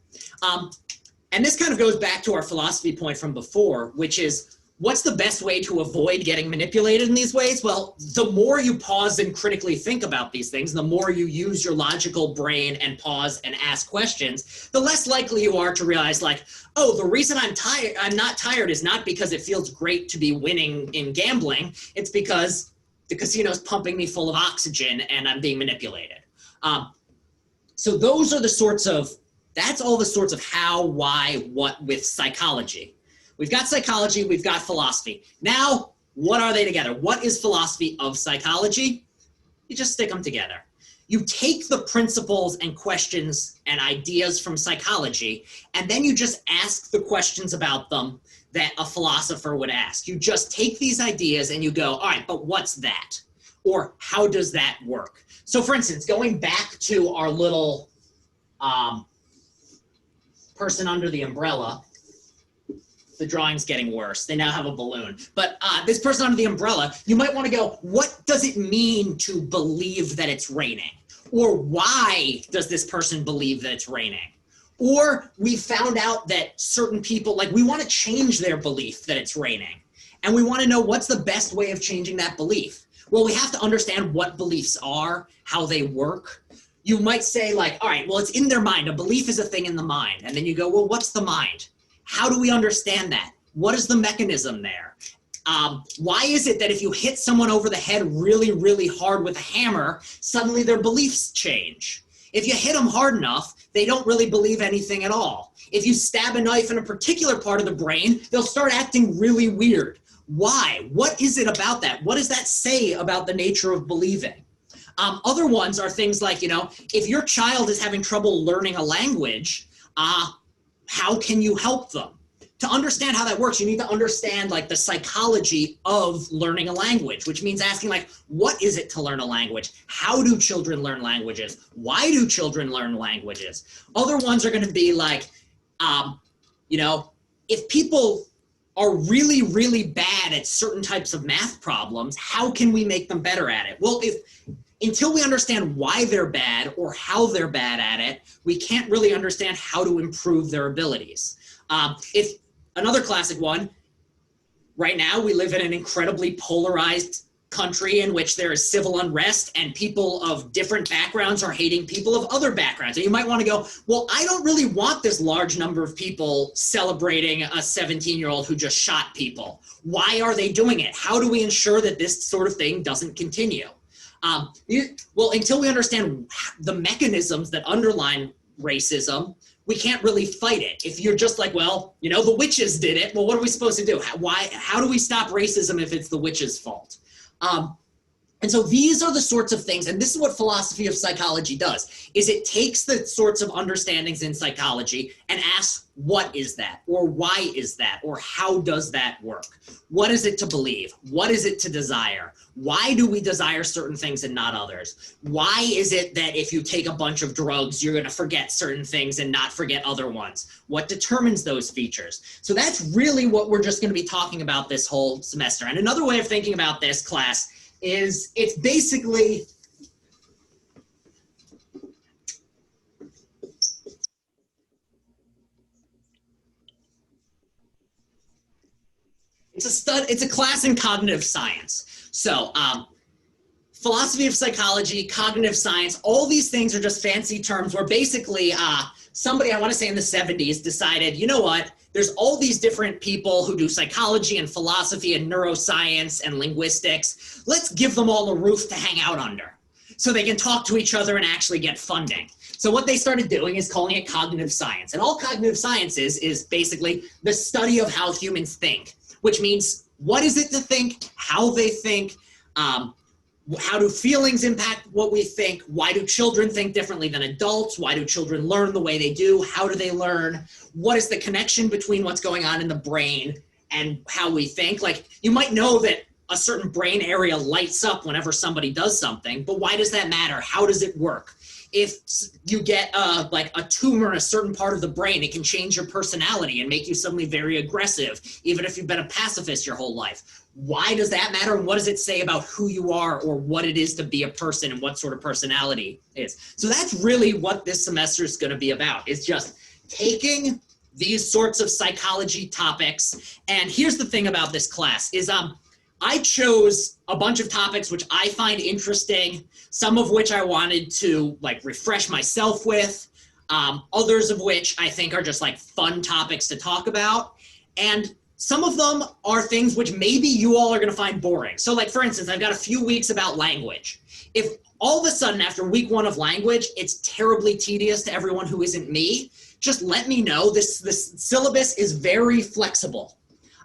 And this kind of goes back to our philosophy point from before, which is, what's the best way to avoid getting manipulated in these ways? Well, the more you pause and critically think about these things, the more you use your logical brain and pause and ask questions, the less likely you are to realize, like, oh, the reason I'm not tired is not because it feels great to be winning in gambling. It's because the casino's pumping me full of oxygen and I'm being manipulated. So those are the sorts of, that's all the sorts of how, why, what with psychology. We've got psychology, we've got philosophy. Now, what are they together? What is philosophy of psychology? You just stick them together. You take the principles and questions and ideas from psychology, and then you just ask the questions about them that a philosopher would ask. You just take these ideas and you go, all right, but what's that? Or how does that work? So for instance, going back to our little person under the umbrella, the drawing's getting worse. They now have a balloon. But this person under the umbrella, you might want to go, what does it mean to believe that it's raining? Or why does this person believe that it's raining? Or we found out that certain people, like we want to change their belief that it's raining. And we want to know what's the best way of changing that belief. Well, we have to understand what beliefs are, how they work. You might say like, all right, well, it's in their mind. A belief is a thing in the mind. And then you go, well, what's the mind? How do we understand that? What is the mechanism there? Why is it that if you hit someone over the head really, really hard with a hammer, suddenly their beliefs change? If you hit them hard enough, they don't really believe anything at all. If you stab a knife in a particular part of the brain, they'll start acting really weird. Why? What is it about that? What does that say about the nature of believing? Other ones are things like, if your child is having trouble learning a language, how can you help them? To understand how that works, you need to understand like the psychology of learning a language, which means asking like, what is it to learn a language? How do children learn languages? Why do children learn languages? Other ones are going to be like, if people are really, really bad at certain types of math problems, how can we make them better at it? Well, until we understand why they're bad or how they're bad at it, we can't really understand how to improve their abilities. If another classic one, right now we live in an incredibly polarized country in which there is civil unrest and people of different backgrounds are hating people of other backgrounds. And you might want to go, well, I don't really want this large number of people celebrating a 17-year-old who just shot people. Why are they doing it? How do we ensure that this sort of thing doesn't continue? Well, until we understand the mechanisms that underline racism, we can't really fight it. If you're just like, well, the witches did it, well, what are we supposed to do? How do we stop racism if it's the witches' fault? And so these are the sorts of things, and this is what philosophy of psychology does, is it takes the sorts of understandings in psychology and asks, what is that? Or why is that? Or how does that work? What is it to believe? What is it to desire? Why do we desire certain things and not others? Why is it that if you take a bunch of drugs, you're going to forget certain things and not forget other ones? What determines those features? So that's really what we're just going to be talking about this whole semester. And another way of thinking about this class is it's basically it's a class in cognitive science. So philosophy of psychology, cognitive science, all these things are just fancy terms where basically somebody, I want to say in the 70s, decided, you know what, there's all these different people who do psychology and philosophy and neuroscience and linguistics. Let's give them all a roof to hang out under so they can talk to each other and actually get funding. So what they started doing is calling it cognitive science. And all cognitive science is basically the study of how humans think, which means what is it to think, how they think, how do feelings impact what we think? Why do children think differently than adults? Why do children learn the way they do? How do they learn? What is the connection between what's going on in the brain and how we think? Like, you might know that a certain brain area lights up whenever somebody does something, but why does that matter? How does it work? If you get like a tumor in a certain part of the brain, it can change your personality and make you suddenly very aggressive, even if you've been a pacifist your whole life. Why does that matter? And what does it say about who you are or what it is to be a person and what sort of personality is? So that's really what this semester is going to be about. It's just taking these sorts of psychology topics. And here's the thing about this class is I chose a bunch of topics which I find interesting, some of which I wanted to like refresh myself with, others of which I think are just like fun topics to talk about. And some of them are things which maybe you all are going to find boring. So like, for instance, I've got a few weeks about language. If all of a sudden after week 1 of language, it's terribly tedious to everyone who isn't me, just let me know. This syllabus is very flexible.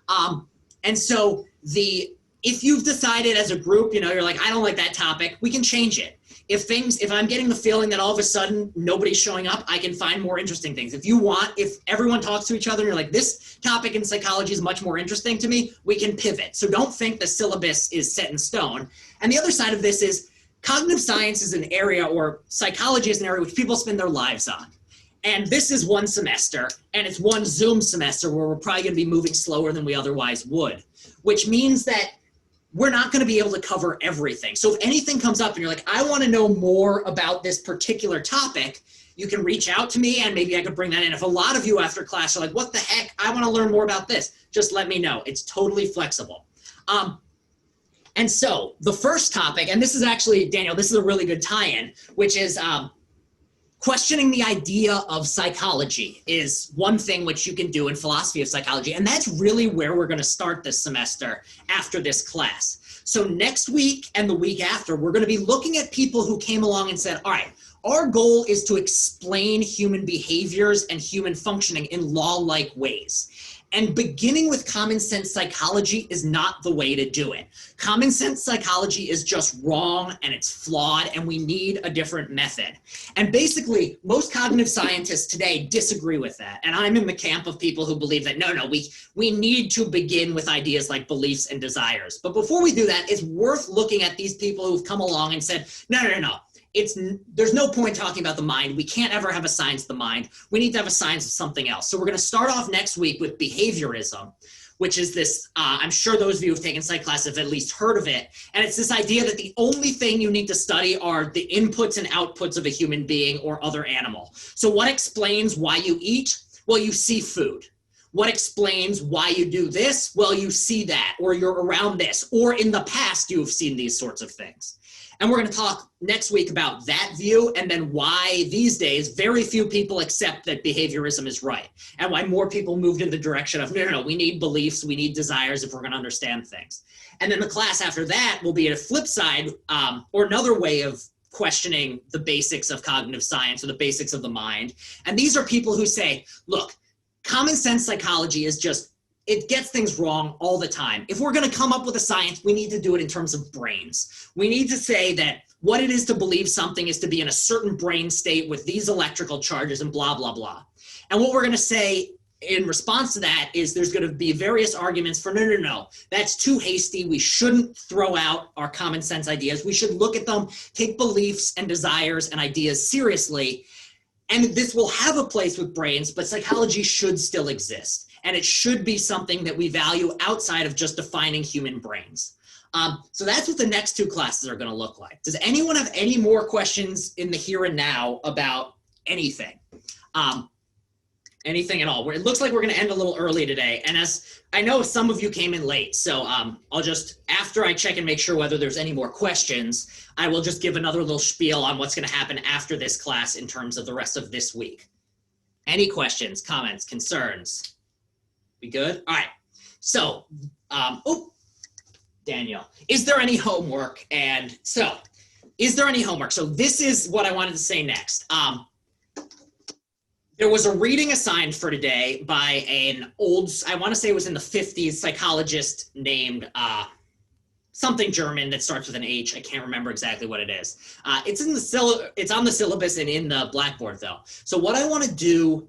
And so if you've decided as a group, you're like, I don't like that topic, we can change it. If I'm getting the feeling that all of a sudden nobody's showing up, I can find more interesting things. If everyone talks to each other and you're like, this topic in psychology is much more interesting to me, we can pivot. So don't think the syllabus is set in stone. And the other side of this is cognitive science is an area, or psychology is an area which people spend their lives on. And this is one semester, and it's one Zoom semester where we're probably going to be moving slower than we otherwise would, which means that we're not going to be able to cover everything. So if anything comes up and you're like, I want to know more about this particular topic, you can reach out to me and maybe I could bring that in. If a lot of you after class are like, what the heck, I want to learn more about this, just let me know. It's totally flexible. And so the first topic, and this is actually, Daniel, this is a really good tie-in, which is questioning the idea of psychology is one thing which you can do in philosophy of psychology. And that's really where we're going to start this semester after this class. So next week and the week after, we're going to be looking at people who came along and said, all right, our goal is to explain human behaviors and human functioning in law-like ways. And beginning with common sense psychology is not the way to do it. Common sense psychology is just wrong and it's flawed and we need a different method. And basically, most cognitive scientists today disagree with that. And I'm in the camp of people who believe that, no, we need to begin with ideas like beliefs and desires. But before we do that, it's worth looking at these people who've come along and said, no. There's no point talking about the mind. We can't ever have a science of the mind. We need to have a science of something else. So we're going to start off next week with behaviorism, which is this, I'm sure those of you who've taken psych class have at least heard of it. And it's this idea that the only thing you need to study are the inputs and outputs of a human being or other animal. So what explains why you eat? Well, you see food. What explains why you do this? Well, you see that, or you're around this, or in the past you have seen these sorts of things. And we're going to talk next week about that view and then why these days very few people accept that behaviorism is right and why more people moved in the direction of, no, we need beliefs, we need desires if we're going to understand things. And then the class after that will be at a flip side or another way of questioning the basics of cognitive science or the basics of the mind. And these are people who say, look, common sense psychology is just, it gets things wrong all the time. If we're going to come up with a science, we need to do it in terms of brains. We need to say that what it is to believe something is to be in a certain brain state with these electrical charges and blah, blah, blah. And what we're going to say in response to that is there's going to be various arguments for no, that's too hasty. We shouldn't throw out our common sense ideas. We should look at them, take beliefs and desires and ideas seriously. And this will have a place with brains, but psychology should still exist. And it should be something that we value outside of just defining human brains. So that's what the next two classes are going to look like. Does anyone have any more questions in the here and now about anything? Anything at all? It looks like we're going to end a little early today. And as I know some of you came in late, so I'll just, after I check and make sure whether there's any more questions, I will just give another little spiel on what's going to happen after this class in terms of the rest of this week. Any questions, comments, concerns? We good? All right. So, Daniel, is there any homework? And so, is there any homework? So this is what I wanted to say next. There was a reading assigned for today by an old, I want to say it was in the 50s, psychologist named something German that starts with an H. I can't remember exactly what it is. It's on the syllabus and in the Blackboard though. So what I want to do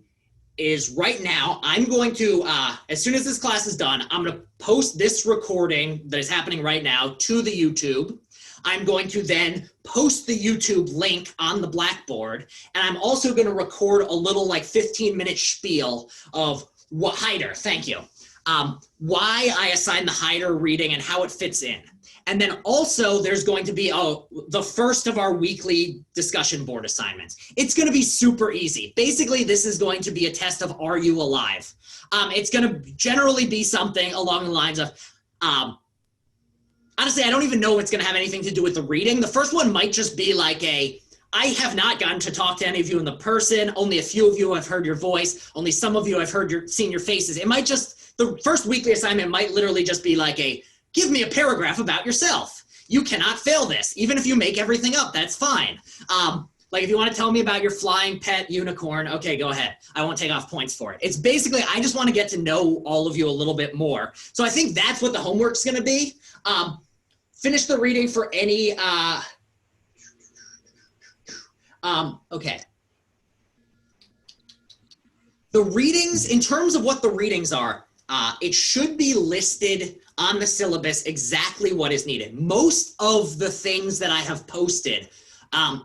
is right now, I'm going to, as soon as this class is done, I'm going to post this recording that is happening right now to the YouTube. I'm going to then post the YouTube link on the Blackboard, and I'm also going to record a little like 15-minute spiel of what Hyder, thank you, why I assign the Hyder reading and how it fits in. And then also there's going to be the first of our weekly discussion board assignments. It's going to be super easy. Basically, this is going to be a test of are you alive? It's going to generally be something along the lines of, honestly, I don't even know if it's going to have anything to do with the reading. The first one might just be like I have not gotten to talk to any of you in the person. Only a few of you have heard your voice. Only some of you I've seen your faces. It might just, the first weekly assignment might literally just be like give me a paragraph about yourself. You cannot fail this. Even if you make everything up, that's fine. Like if you want to tell me about your flying pet unicorn, okay, go ahead. I won't take off points for it. It's basically, I just want to get to know all of you a little bit more. So I think that's what the homework's going to be. Finish the reading for any, okay. The readings, in terms of what the readings are, it should be listed on the syllabus exactly what is needed. Most of the things that I have posted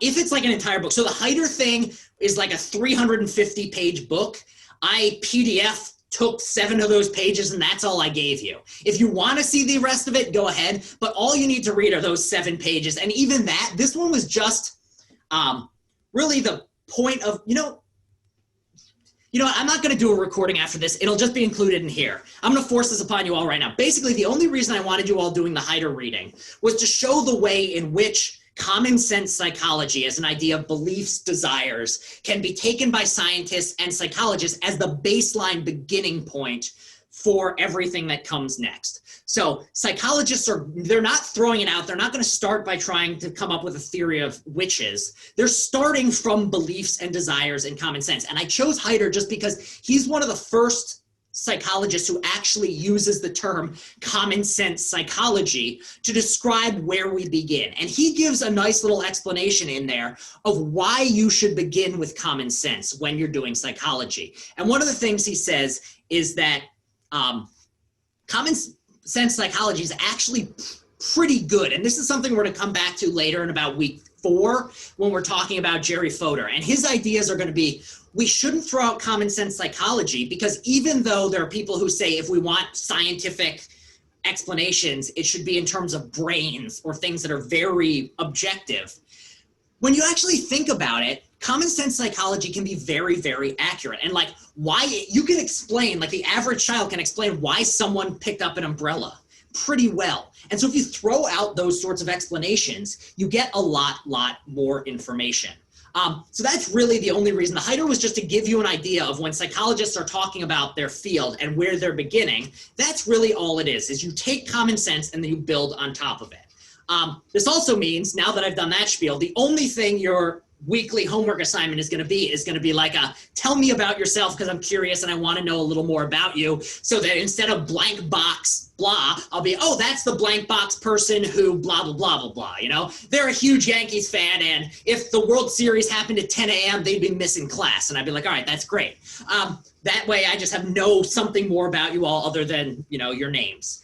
If it's like an entire book, so the Heider thing is like a 350-page book. I PDF took 7 of those pages and that's all I gave you. If you want to see the rest of it, go ahead, but all you need to read are those 7 pages. And even that, this one was just really the point of, I'm not going to do a recording after this. It'll just be included in here. I'm going to force this upon you all right now. Basically, the only reason I wanted you all doing the Heider reading was to show the way in which common sense psychology as an idea of beliefs, desires, can be taken by scientists and psychologists as the baseline beginning point for everything that comes next. So psychologists they're not throwing it out. They're not going to start by trying to come up with a theory of witches. They're starting from beliefs and desires and common sense. And I chose Heider just because he's one of the first psychologist who actually uses the term common sense psychology to describe where we begin. And he gives a nice little explanation in there of why you should begin with common sense when you're doing psychology. And one of the things he says is that common sense psychology is actually pretty good. And this is something we're going to come back to later in about week 4 when we're talking about Jerry Fodor. And his ideas are going to be, we shouldn't throw out common sense psychology because even though there are people who say if we want scientific explanations, it should be in terms of brains or things that are very objective. When you actually think about it, common sense psychology can be very, very accurate. And like why you can explain, like the average child can explain why someone picked up an umbrella pretty well. And so if you throw out those sorts of explanations, you get a lot more information. So that's really the only reason. The Heider was just to give you an idea of when psychologists are talking about their field and where they're beginning, that's really all it is you take common sense and then you build on top of it. This also means, now that I've done that spiel, the only thing your weekly homework assignment is going to be like a tell me about yourself because I'm curious and I want to know a little more about you, so that instead of blank box blah, I'll be, oh, that's the blank box person who blah blah blah blah blah. They're a huge Yankees fan, and if the World Series happened at 10 a.m. they'd be missing class, and I'd be like, all right, that's great. That way I just have something more about you all other than your names.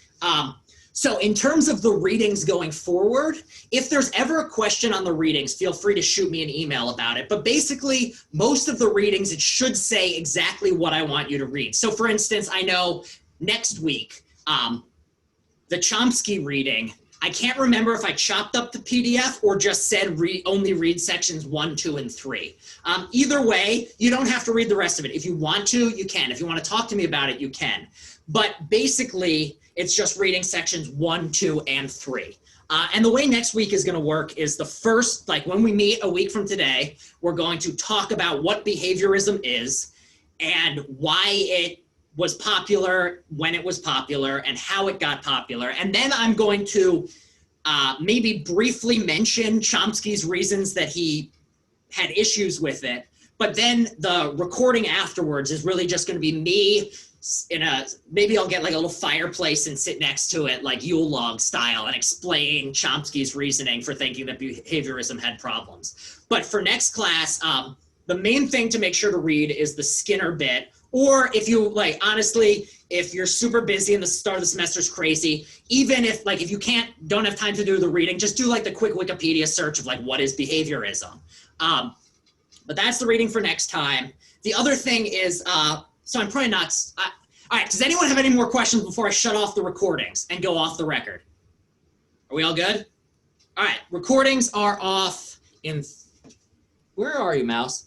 So in terms of the readings going forward, if there's ever a question on the readings, feel free to shoot me an email about it. But basically, most of the readings, it should say exactly what I want you to read. So for instance, I know next week, the Chomsky reading, I can't remember if I chopped up the PDF or just said only read sections 1, 2, and 3. Either way, you don't have to read the rest of it. If you want to, you can. If you want to talk to me about it, you can. But basically, it's just reading sections 1, 2, and 3. And the way next week is going to work is the first, like when we meet a week from today, we're going to talk about what behaviorism is and why it was popular, when it was popular, and how it got popular. And then I'm going to maybe briefly mention Chomsky's reasons that he had issues with it. But then the recording afterwards is really just going to be me maybe I'll get like a little fireplace and sit next to it like Yule log style and explain Chomsky's reasoning for thinking that behaviorism had problems. But for next class, the main thing to make sure to read is the Skinner bit. Or if you honestly, if you're super busy and the start of the semester is crazy, even if if you don't have time to do the reading, just do like the quick Wikipedia search of what is behaviorism. But that's the reading for next time. The other thing is, so I'm probably not, all right, does anyone have any more questions before I shut off the recordings and go off the record? Are we all good? All right, recordings are off in, where are you, mouse?